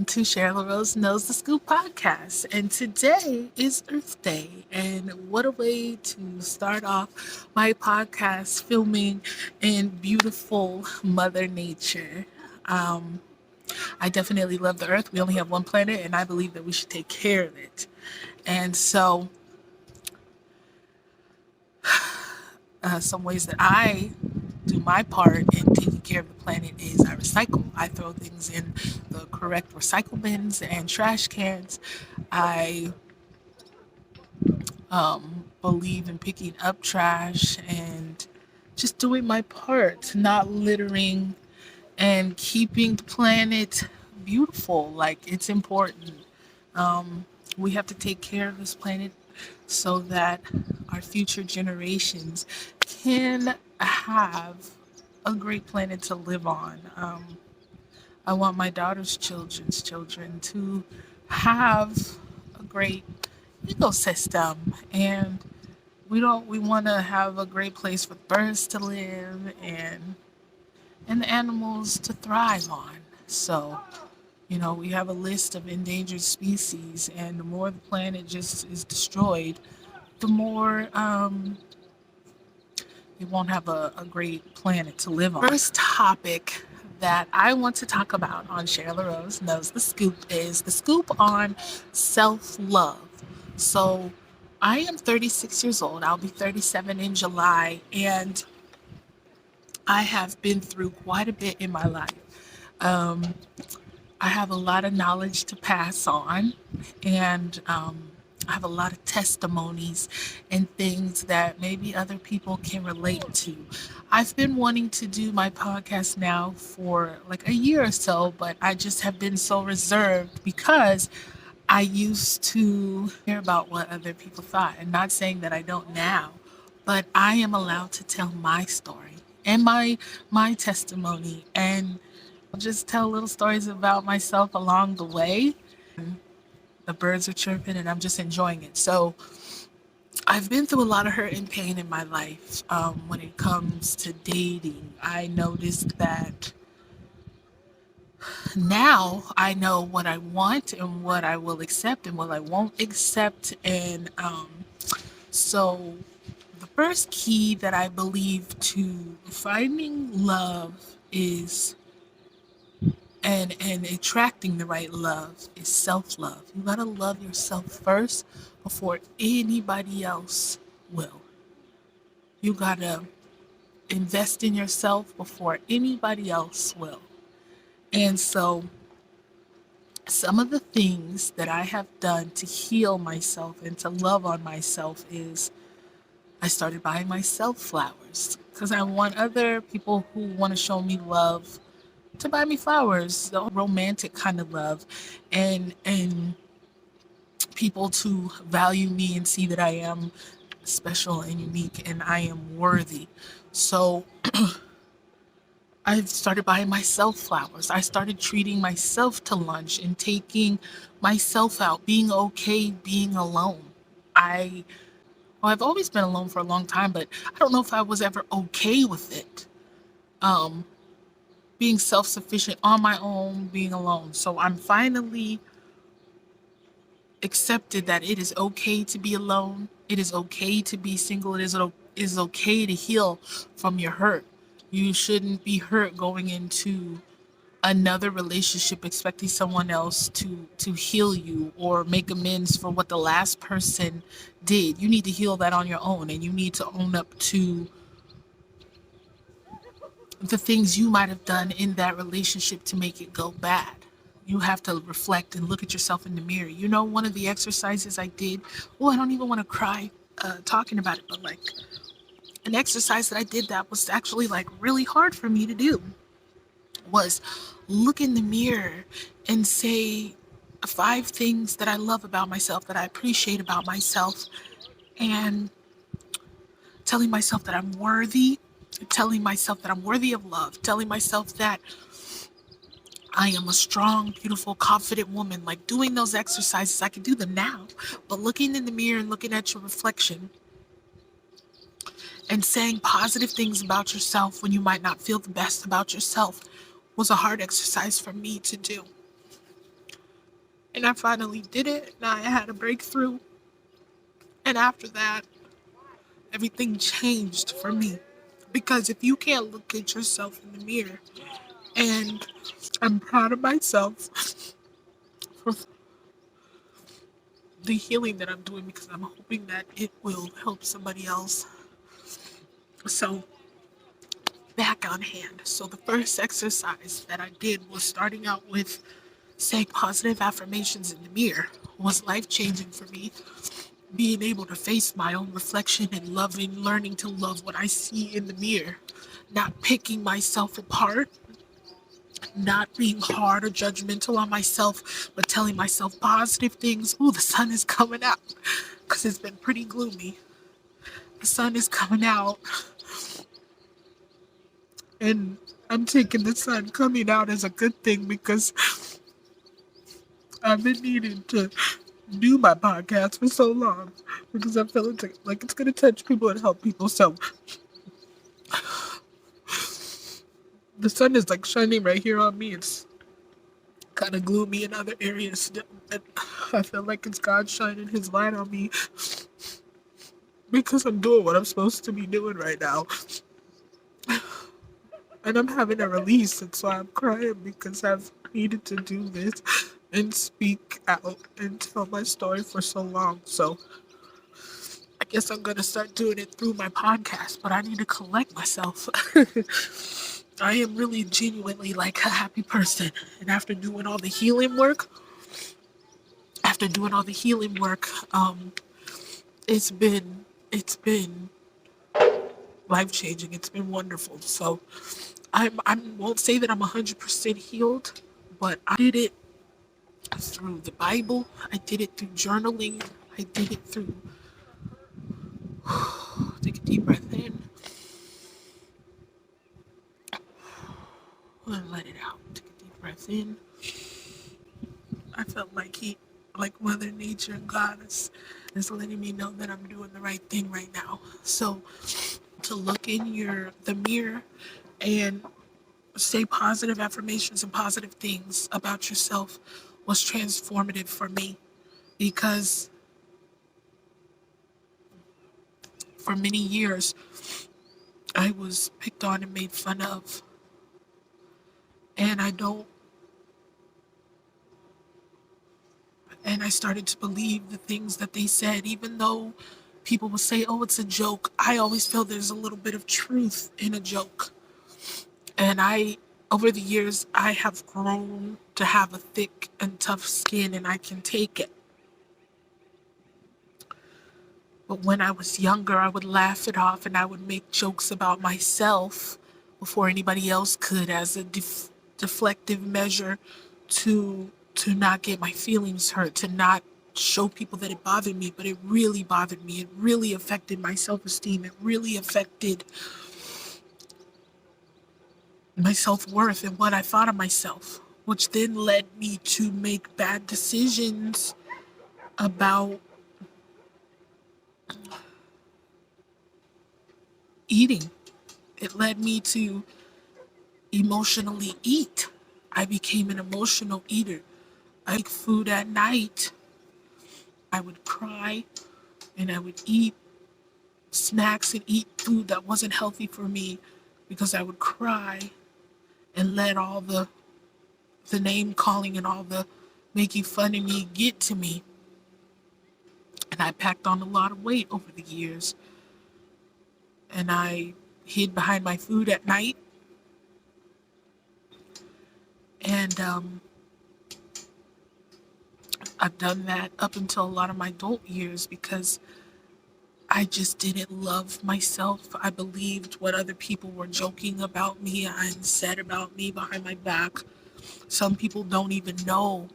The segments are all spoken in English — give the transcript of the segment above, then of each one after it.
to SharonLaRoseKnows The Scoop Podcast. And today is Earth Day. And what a way to start off my podcast filming in beautiful Mother Nature. Um, I definitely love the Earth. We only have one planet, and I believe that we should take care of it. And so, some ways that I do my part in taking care of the planet is I recycle. I throw things in the correct recycle bins and trash cans. I believe in picking up trash and just doing my part, not littering and keeping the planet beautiful. Like, it's important. We have to take care of this planet so that our future generations can have a great planet to live on. I want my daughter's children's children to have a great ecosystem, and we want to have a great place for birds to live and the animals to thrive on. So, we have a list of endangered species, and the more the planet just is destroyed, the more we won't have a great planet to live on. First topic that I want to talk about on Sharon LaRose Knows the Scoop is the scoop on self-love. So I am 36 years old. I'll be 37 in July, and I have been through quite a bit in my life. Um, I have a lot of knowledge to pass on, and I have a lot of testimonies and things that maybe other people can relate to. I've been wanting to do my podcast now for like a year or so, but I just have been so reserved because I used to care about what other people thought. And not saying that I don't now, but I am allowed to tell my story and my testimony, and I'll just tell little stories about myself along the way. The birds are chirping and I'm just enjoying it. So I've been through a lot of hurt and pain in my life. When it comes to dating, I noticed that now I know what I want and what I will accept and what I won't accept. And so the first key that I believe to finding love is and attracting the right love is self-love. You gotta love yourself first before anybody else will. You gotta invest in yourself before anybody else will. And so some of the things that I have done to heal myself and to love on myself is I started buying myself flowers because I want other people who want to show me love to buy me flowers, the romantic kind of love, and people to value me and see that I am special and unique and I am worthy. So I started buying myself flowers. I started treating myself to lunch and taking myself out, being okay being alone. I well, I've always been alone for a long time, but I don't know if I was ever okay with it. Um, Being self-sufficient on my own, being alone. So I'm finally accepted that it is okay to be alone. It is okay to be single. It is okay to heal from your hurt. You shouldn't be hurt going into another relationship expecting someone else to heal you or make amends for what the last person did. You need to heal that on your own, and you need to own up to the things you might have done in that relationship to make it go bad. You have to reflect and look at yourself in the mirror. One of the exercises I did, I don't even want to cry talking about it, but like an exercise that I did that was actually like really hard for me to do was look in the mirror and say 5 things that I love about myself, that I appreciate about myself, and telling myself that I'm worthy, telling myself that I'm worthy of love, telling myself that I am a strong, beautiful, confident woman. Like, doing those exercises, I can do them now, but looking in the mirror and looking at your reflection and saying positive things about yourself when you might not feel the best about yourself was a hard exercise for me to do. And I finally did it, and I had a breakthrough. And after that, everything changed for me. Because if you can't look at yourself in the mirror, and I'm proud of myself for the healing that I'm doing, because I'm hoping that it will help somebody else. So, back on hand. So, the first exercise that I did was starting out with saying positive affirmations in the mirror was life changing for me. Being able to face my own reflection and learning to love what I see in the mirror, not picking myself apart, not being hard or judgmental on myself, but telling myself positive things. Ooh, the sun is coming out, because it's been pretty gloomy. The sun is coming out, and I'm taking the sun coming out as a good thing, because I've been needing to do my podcast for so long, because I feel like it's going to touch people and help people. So the sun is like shining right here on me. It's kind of gloomy in other areas. And I feel like it's God shining his light on me, because I'm doing what I'm supposed to be doing right now. And I'm having a release, and so I'm crying, because I've needed to do this and speak out and tell my story for so long. So I guess I'm going to start doing it through my podcast, but I need to collect myself. I am really genuinely like a happy person. And after doing all the healing work, it's been life changing. It's been wonderful. So I won't say that I'm 100% healed, but I did it through the Bible. I did it through journaling. I did it through take a deep breath in and let it out. Take a deep breath in. I felt like Mother Nature and God is letting me know that I'm doing the right thing right now. So to look in the mirror and say positive affirmations and positive things about yourself was transformative for me, because for many years I was picked on and made fun of, and I started to believe the things that they said, even though people will say, oh, it's a joke. I always feel there's a little bit of truth in a joke. And over the years, I have grown to have a thick and tough skin, and I can take it. But when I was younger, I would laugh it off, and I would make jokes about myself before anybody else could, as a deflective measure to not get my feelings hurt, to not show people that it bothered me, but it really bothered me. It really affected my self-esteem. It really affected my self-worth and what I thought of myself, which then led me to make bad decisions about eating. It led me to emotionally eat. I became an emotional eater. I ate food at night. I would cry, and I would eat snacks and eat food that wasn't healthy for me, because I would cry and let all the name calling and all the making fun of me get to me. And I packed on a lot of weight over the years. And I hid behind my food at night. And I've done that up until a lot of my adult years, because I just didn't love myself. I believed what other people were joking about me and said about me behind my back. Some people don't even know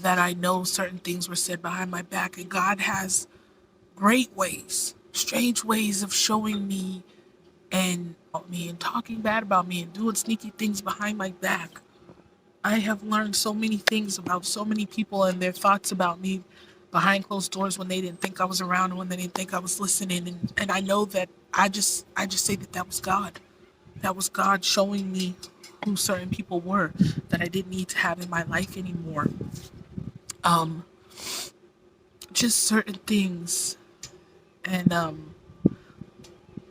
that I know certain things were said behind my back. And God has great ways, strange ways of showing me and talking bad about me and doing sneaky things behind my back. I have learned so many things about so many people and their thoughts about me behind closed doors, when they didn't think I was around and when they didn't think I was listening. And I know that I just say that was God. That was God showing me who certain people were that I didn't need to have in my life anymore. um, just certain things. And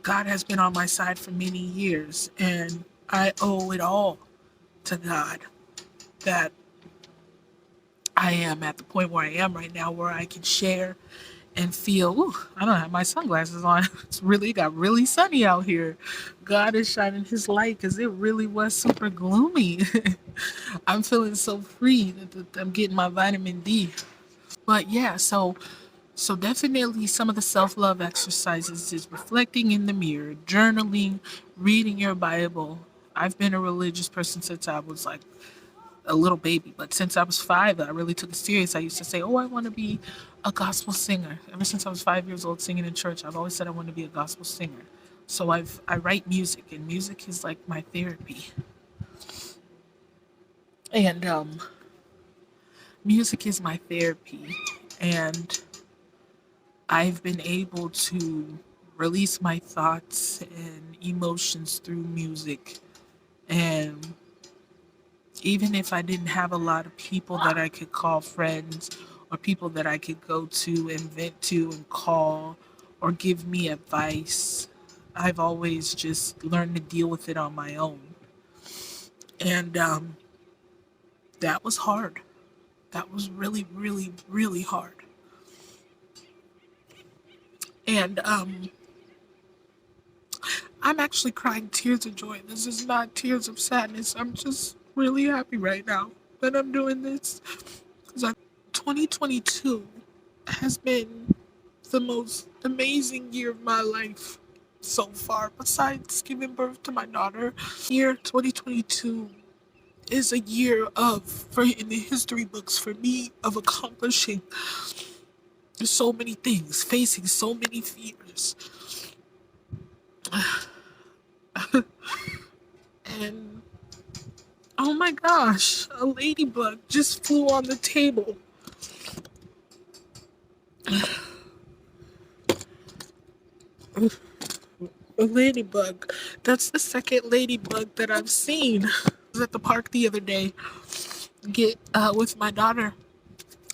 God has been on my side for many years, and I owe it all to God that I am at the point where I am right now, where I can share and feel. Ooh, I don't have my sunglasses on. It's really got really sunny out here. God is shining His light because it really was super gloomy. I'm feeling so free that I'm getting my vitamin D. But yeah, so definitely some of the self-love exercises is reflecting in the mirror, journaling, reading your Bible. I've been a religious person since I was like a little baby, but since I was 5, I really took it serious. I used to say, "Oh, I want to be a gospel singer." Ever since I was 5 years old, singing in church, I've always said I want to be a gospel singer. So I write music, and music is like my therapy. And music is my therapy, and I've been able to release my thoughts and emotions through music. And even if I didn't have a lot of people that I could call friends or people that I could go to and vent to and call or give me advice, I've always just learned to deal with it on my own. And that was hard. That was really, really, really hard. And I'm actually crying tears of joy. This is not tears of sadness. I'm just really happy right now that I'm doing this. Because 2022 has been the most amazing year of my life so far, besides giving birth to my daughter. Year 2022 is a year of, for in the history books for me, of accomplishing so many things, facing so many fears. And oh my gosh, a ladybug just flew on the table. A ladybug. That's the second ladybug that I've seen. I was at the park the other day, get with my daughter,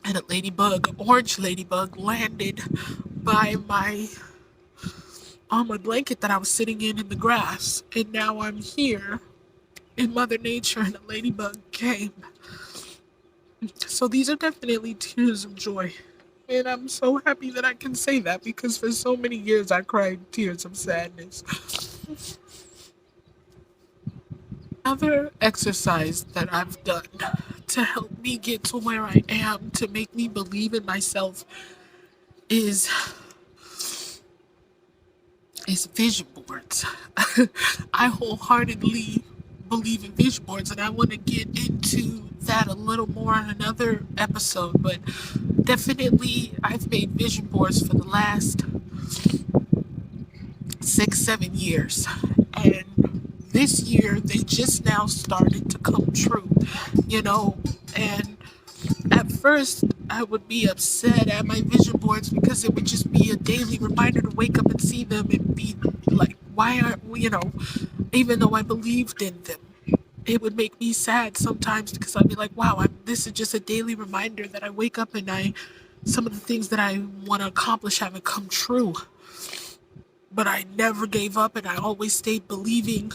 and a ladybug, orange ladybug, landed by my on my blanket that I was sitting in the grass. And now I'm here in Mother Nature, and a ladybug came. So these are definitely tears of joy. And I'm so happy that I can say that, because for so many years I cried tears of sadness. Another exercise that I've done to help me get to where I am, to make me believe in myself, is vision boards. I wholeheartedly believe in vision boards, and I want to get into that a little more in another episode. But definitely, I've made vision boards for the last 6, 7 years, and this year they just now started to come true, you know. And at first, I would be upset at my vision boards because it would just be a daily reminder to wake up and see them and be like, why aren't we, even though I believed in them, it would make me sad sometimes, because I'd be like, wow, this is just a daily reminder that I wake up and some of the things that I want to accomplish haven't come true. But I never gave up, and I always stayed believing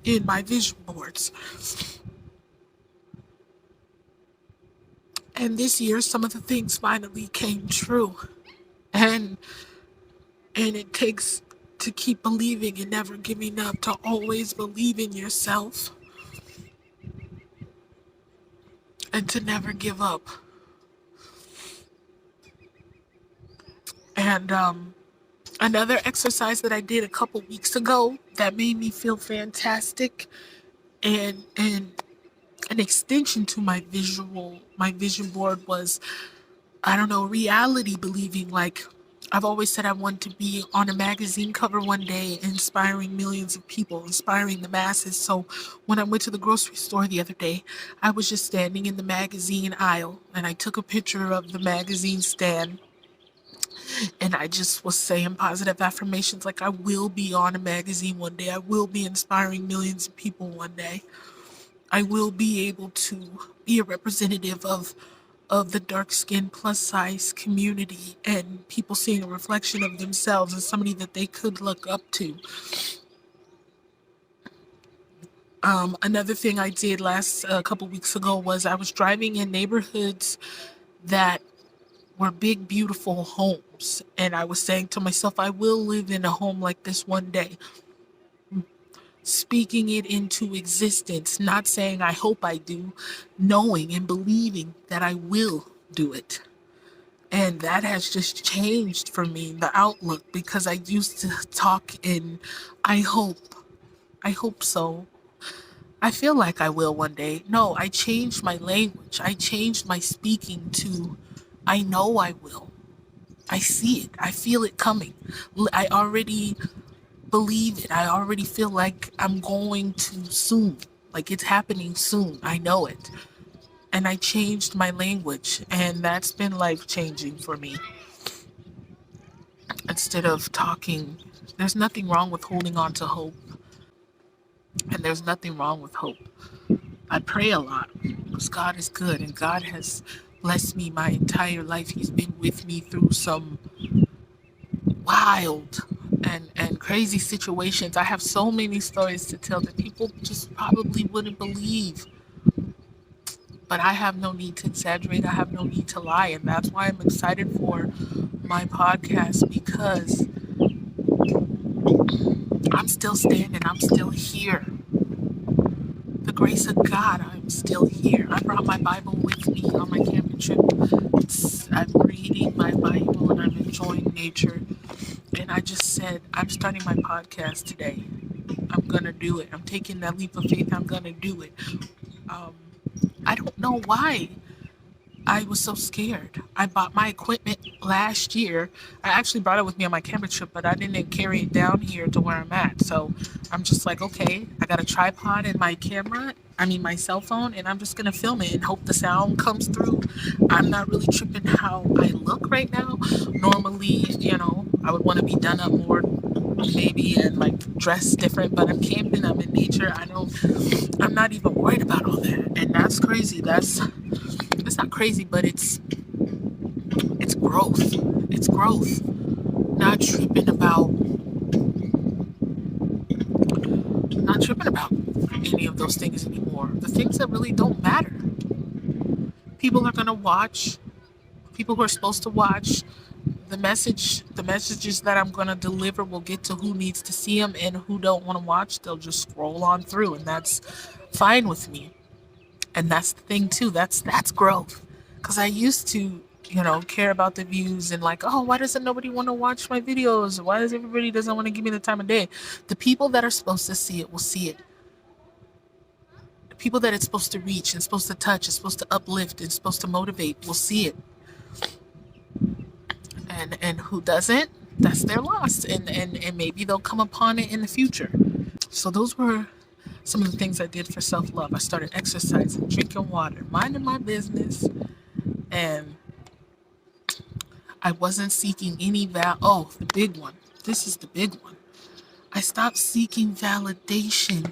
in my vision boards. And this year, some of the things finally came true. And it takes to keep believing and never giving up, to always believe in yourself and to never give up. And another exercise that I did a couple weeks ago that made me feel fantastic, and an extension to my vision board, was, I don't know, reality believing. Like, I've always said I want to be on a magazine cover one day, inspiring millions of people, inspiring the masses. So when I went to the grocery store the other day, I was just standing in the magazine aisle, and I took a picture of the magazine stand, and I just was saying positive affirmations like, I will be on a magazine one day. I will be inspiring millions of people one day. I will be able to be a representative of of the dark skinned plus size community and people seeing a reflection of themselves as somebody that they could look up to. Another thing I did last a couple weeks ago was I was driving in neighborhoods that were big, beautiful homes. And I was saying to myself, I will live in a home like this one day. Speaking it into existence, not saying I hope I do, knowing and believing that I will do it. And that has just changed for me, the outlook, because I used to talk in, I hope so. I feel like I will one day. No, I changed my language. I changed my speaking to, I know I will. I see it. I feel it coming. I already believe it. I already feel like I'm going to soon. Like it's happening soon. I know it. And I changed my language, and that's been life changing for me. Instead of talking, there's nothing wrong with holding on to hope, and there's nothing wrong with hope. I pray a lot because God is good, and God has blessed me my entire life. He's been with me through some wild and crazy situations. I have so many stories to tell that people just probably wouldn't believe. But I have no need to exaggerate. I have no need to lie. And that's why I'm excited for my podcast, because I'm still standing. I'm still here. The grace of God, I'm still here. I brought my Bible with me on my camping trip. I'm reading my Bible and I'm enjoying nature. And I just said, I'm starting my podcast today. I'm going to do it. I'm taking that leap of faith. I'm going to do it. Um, I don't know why I was so scared. I bought my equipment last year. I actually brought it with me on my camera trip, but I didn't carry it down here to where I'm at. So I'm just like, okay, I got a tripod and my camera, my cell phone, and I'm just going to film it and hope the sound comes through. I'm not really tripping how I look right now. Normally, I would want to be done up more maybe and like dress different, but I'm camping, I'm in nature. I'm not even worried about all that. And that's crazy. It's not crazy, but it's growth. It's growth. Not tripping about any of those things anymore. The things that really don't matter. People are gonna watch. People who are supposed to watch the messages that I'm gonna deliver will get to who needs to see them, and who don't want to watch, they'll just scroll on through, and that's fine with me. And that's the thing too. That's growth. Because I used to, care about the views and like, oh, why doesn't nobody want to watch my videos? Why does everybody doesn't want to give me the time of day? The people that are supposed to see it will see it. The people that it's supposed to reach and supposed to touch, and supposed to uplift and supposed to motivate will see it. And who doesn't, that's their loss. And maybe they'll come upon it in the future. So those were some of the things I did for self-love. I started exercising, drinking water, minding my business, and I wasn't seeking any the big one. This is the big one. I stopped seeking validation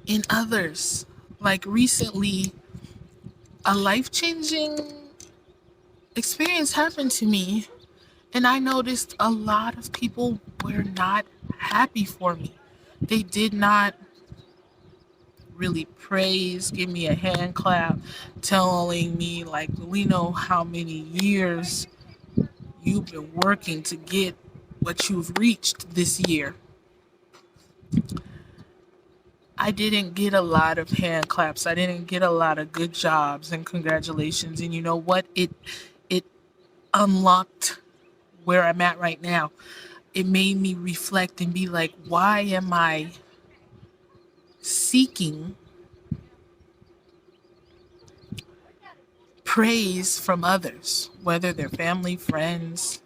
in others. Like recently, a life-changing experience happened to me, and I noticed a lot of people were not happy for me. They did not really praise, give me a hand clap, telling me like, we know how many years you've been working to get what you've reached this year. I didn't get a lot of hand claps. I didn't get a lot of good jobs and congratulations. And you know what? It unlocked where I'm at right now. It made me reflect and be like, why am I seeking praise from others, whether they're family, friends,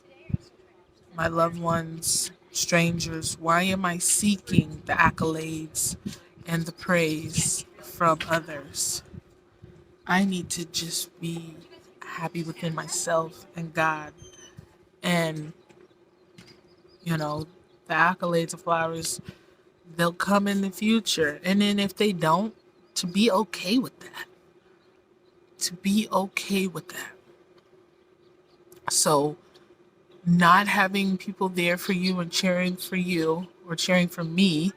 my loved ones, strangers? Why am I seeking the accolades and the praise from others? I need to just be happy within myself and God. And, the accolades of flowers, they'll come in the future. And then if they don't, to be okay with that. To be okay with that. So not having people there for you and cheering for you or cheering for me,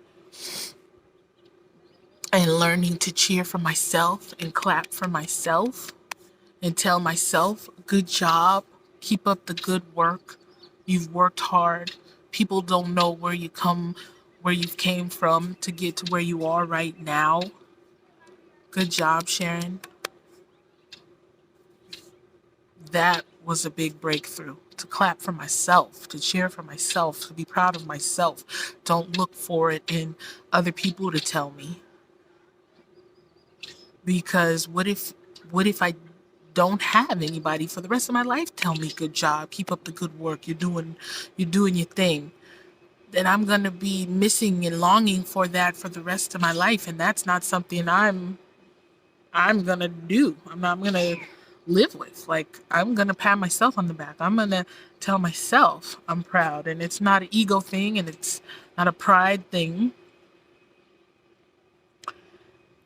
and learning to cheer for myself and clap for myself and tell myself, good job, keep up the good work. You've worked hard. People don't know where you've came from to get to where you are right now. Good job, Sharon. That was a big breakthrough. To clap for myself, to cheer for myself, to be proud of myself. Don't look for it in other people to tell me. Because what if I don't have anybody for the rest of my life tell me good job, keep up the good work, you're doing your thing. Then I'm gonna be missing and longing for that for the rest of my life, and that's not something I'm gonna do. I'm gonna live with. Like, I'm gonna pat myself on the back. I'm gonna tell myself I'm proud, and it's not an ego thing, and it's not a pride thing.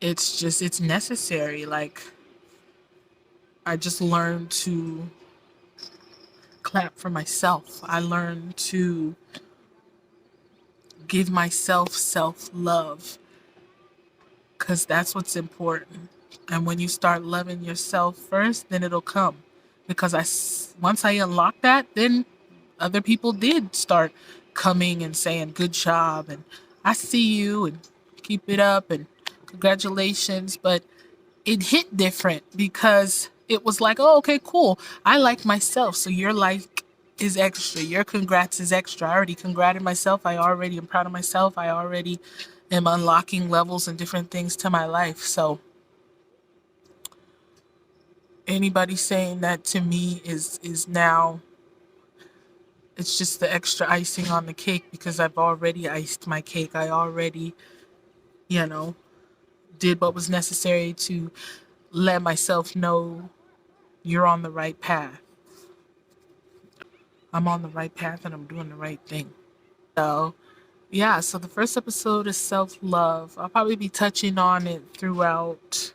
It's necessary. Like, I just learned to clap for myself. I learned to give myself self love because that's what's important. And when you start loving yourself first, then it'll come. Because once I unlocked that, then other people did start coming and saying good job and I see you and keep it up and congratulations. But it hit different because it was like, oh, okay, cool. I like myself. So your like is extra. Your congrats is extra. I already congrated myself. I already am proud of myself. I already am unlocking levels and different things to my life. So anybody saying that to me is now, it's just the extra icing on the cake because I've already iced my cake. I already, you know, did what was necessary to let myself know you're on the right path. I'm on the right path and I'm doing the right thing. So, yeah, so the first episode is self love. I'll probably be touching on it throughout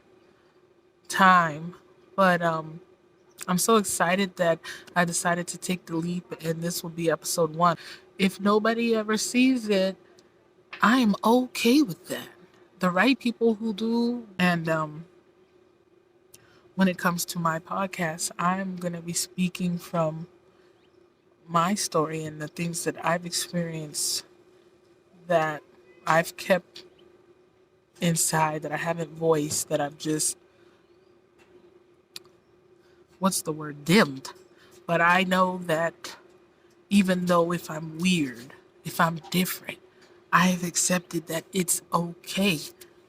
time, but I'm so excited that I decided to take the leap and this will be episode 1. If nobody ever sees it, I'm okay with that. The right people who do, and when it comes to my podcast, I'm going to be speaking from my story and the things that I've experienced that I've kept inside, that I haven't voiced, that I've just, what's the word, dimmed. But I know that even though if I'm weird, if I'm different, I've accepted that it's okay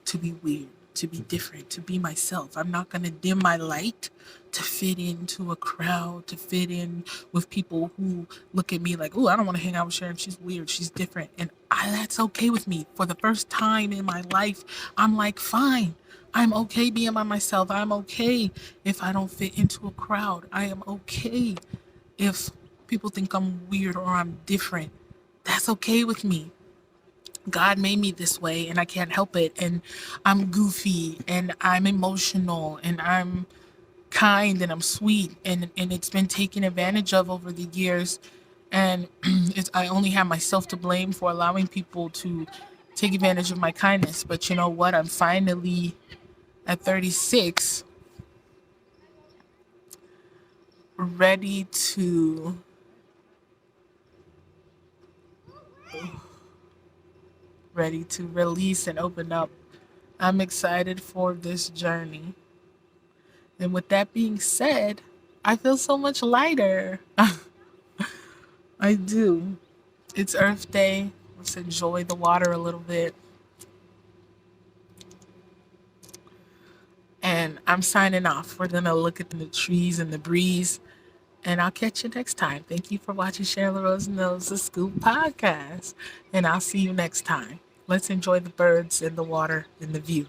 to be weird, to be different, to be myself. I'm not going to dim my light to fit into a crowd, to fit in with people who look at me like, oh, I don't want to hang out with Sharon. She's weird. She's different. And that's okay with me. For the first time in my life, I'm like, fine. I'm okay being by myself. I'm okay if I don't fit into a crowd. I am okay if people think I'm weird or I'm different. That's okay with me. God made me this way and I can't help it. And I'm goofy and I'm emotional and I'm kind and I'm sweet and it's been taken advantage of over the years. And I only have myself to blame for allowing people to take advantage of my kindness. But you know what? I'm finally at 36 ready to release and open up. I'm excited for this journey. And with that being said, I feel so much lighter. I do. It's Earth Day. Let's enjoy the water a little bit. And I'm signing off. We're going to look at the trees and the breeze. And I'll catch you next time. Thank you for watching Sharon LaRose Knows the Scoop podcast. And I'll see you next time. Let's enjoy the birds and the water and the view.